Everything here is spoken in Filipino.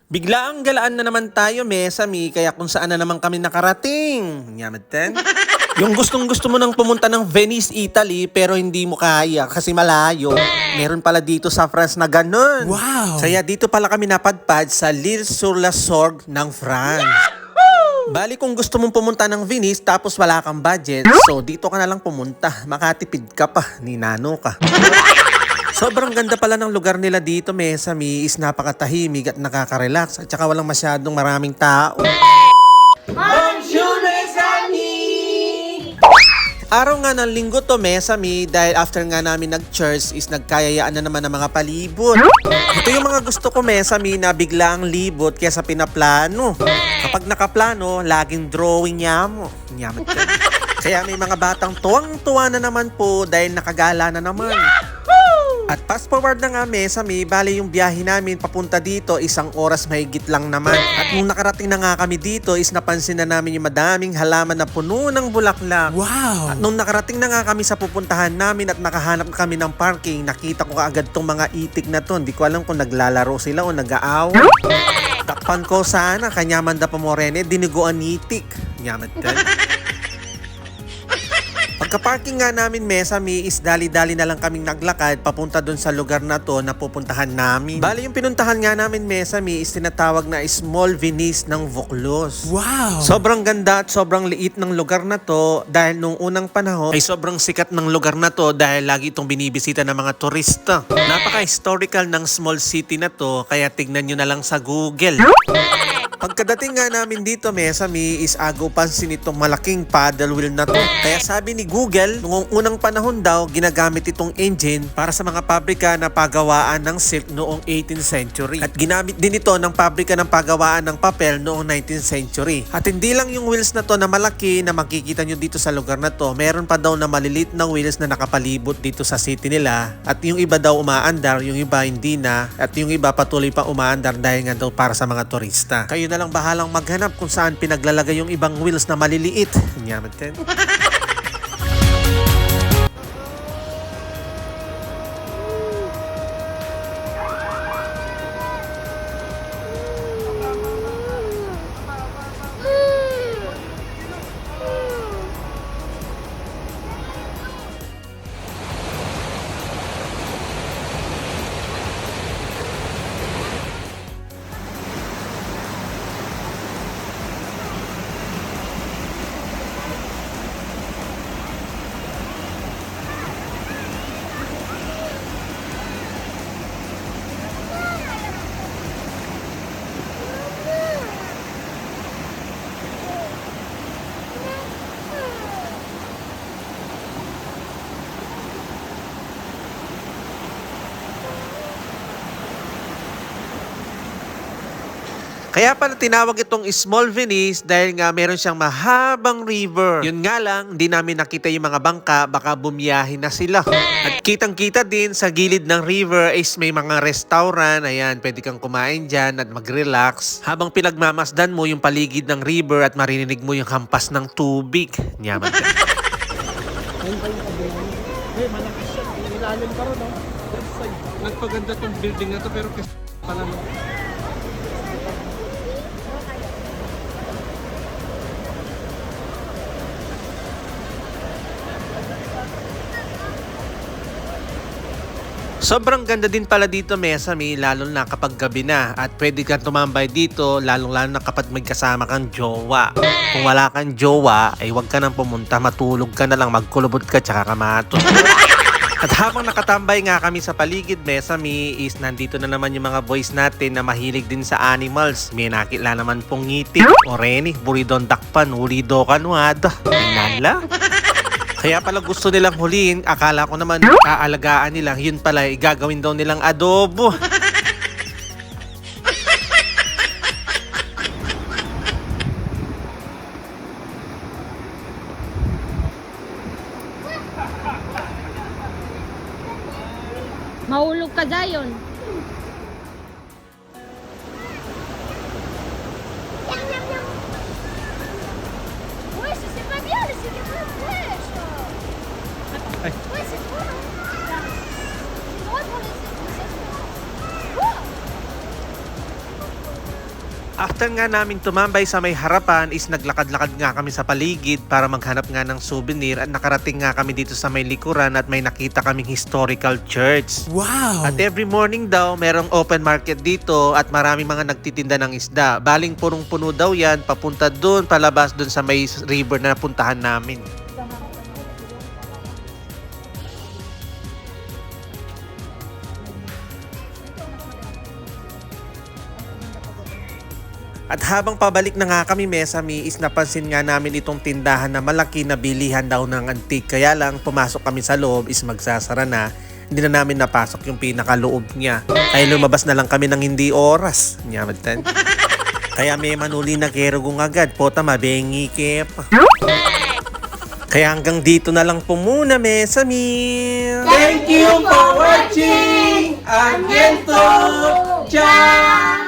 Biglaang galaan na naman tayo, Mesami, kaya kung saan na naman kami nakarating. Nyamatan. Yung gustong-gusto mo nang pumunta ng Venice, Italy, pero hindi mo kaya kasi malayo. Meron pala dito sa France na ganun. Wow! Kaya dito pala kami napadpad sa L'Île-sur-la-Sorgue ng France. Bali kung gusto mong pumunta ng Venice tapos wala kang budget, so dito ka na lang pumunta. Makatipid ka pa, ninano ka. Sobrang ganda pala ng lugar nila dito, Mesami, is napakatahimik at nakaka-relax at saka walang masyadong maraming tao. Bonjour, Mesami! Araw nga ng linggo to, Mesami, dahil after nga namin nag-church is nagkayayaan na naman ng mga palibot. Ito yung mga gusto ko, Mesami, na bigla ang libot kaysa pinaplano. Kapag nakaplano, laging drawing niya mo. Kaya may mga batang tuwang-tuwa na naman po dahil nakagala na naman. At fast forward na nga, Mesami, bali yung biyahe namin papunta dito, 1 oras mahigit lang naman. At nung nakarating na nga kami dito is napansin na namin yung madaming halaman na puno ng bulaklak. Wow! At nung nakarating na nga kami sa pupuntahan namin at nakahanap kami ng parking, nakita ko kaagad tong mga itik na to. Hindi ko alam kung naglalaro sila o nag-aaway. Takpan ko sana, kanyaman da pamorene, diniguan itik. Nyaman ka. Pagka-parking nga namin, Mesami, is dali-dali na lang kaming naglakad papunta dun sa lugar na to na pupuntahan namin. Bali yung pinuntahan nga namin, Mesami, is tinatawag na Small Venice ng Vaucluse. Wow! Sobrang ganda at sobrang liit ng lugar na to dahil nung unang panahon ay sobrang sikat ng lugar na to dahil lagi itong binibisita ng mga turista. Napaka-historical ng small city na to kaya tignan nyo na lang sa Google. Pagkadating nga namin dito, Mesami, is agaw pansin itong malaking paddle wheel na to. Kaya sabi ni Google, noong unang panahon daw, ginagamit itong engine para sa mga pabrika na pagawaan ng silk noong 18th century. At ginamit din ito ng pabrika ng pagawaan ng papel noong 19th century. At hindi lang yung wheels na to na malaki na makikita nyo dito sa lugar na to, meron pa daw na malilit na wheels na nakapalibot dito sa city nila. At yung iba daw umaandar, yung iba hindi na. At yung iba patuloy pa umaandar dahil nga daw para sa mga turista. Kayo na lang bahalang maghanap kung saan pinaglalagay yung ibang wheels na maliliit. Yaman din. Kaya pala tinawag itong Small Venice dahil nga meron siyang mahabang river. Yun nga lang, hindi namin nakita yung mga bangka, baka bumiyahin na sila. At kitang-kita din sa gilid ng river is may mga restaurant. Ayan, pwede kang kumain dyan at mag-relax. Habang pinagmamasdan mo yung paligid ng river at maririnig mo yung hampas ng tubig. Nyaman ka. Malakas siya. Ilalim pa rin, no? Nagpaganda tong building na to pero kasi pala no. Sobrang ganda din pala dito, Mesami, lalo na kapag gabi na. At pwede kang tumambay dito, lalo na kapag may kasama kang jowa. Kung wala kang jowa, ay huwag ka nang pumunta, matulog ka na lang, magkulubot ka, tsaka kamato. At habang nakatambay nga kami sa paligid, Mesami, is nandito na naman yung mga boys natin na mahilig din sa animals. May nakila naman pong ngitik. Oreni, buridon dakpan, ulido kanuada. Inala. Kaya pala gusto nilang huliin, akala ko naman aalagaan nila, yun pala gagawin daw nilang adobo. Mahulog ka dayon. Ouais, ça c'est pas bien, c'est des vraies flèches. Ouais, c'est trop. C'est drôle pour les. Oh. After nga namin tumambay sa may harapan is naglakad-lakad nga kami sa paligid para maghanap nga ng souvenir at nakarating nga kami dito sa may likuran at may nakita kaming historical church. Wow! At every morning daw merong open market dito at marami mga nagtitinda ng isda. Baling punong-puno daw yan papunta doon palabas doon sa may river na napuntahan namin. At habang pabalik na nga kami Mesami is napansin nga namin itong tindahan na malaki na bilihan daw ng antique. Kaya lang pumasok kami sa loob is magsasara na. Hindi na namin napasok yung pinakaloob niya. Kaya lumabas na lang kami ng hindi oras. Nyamatan. Kaya may manuli na kerugong agad. Pota mabengi kep. Kaya hanggang dito na lang po muna Mesami. Thank you for watching! Amiento! Ciao!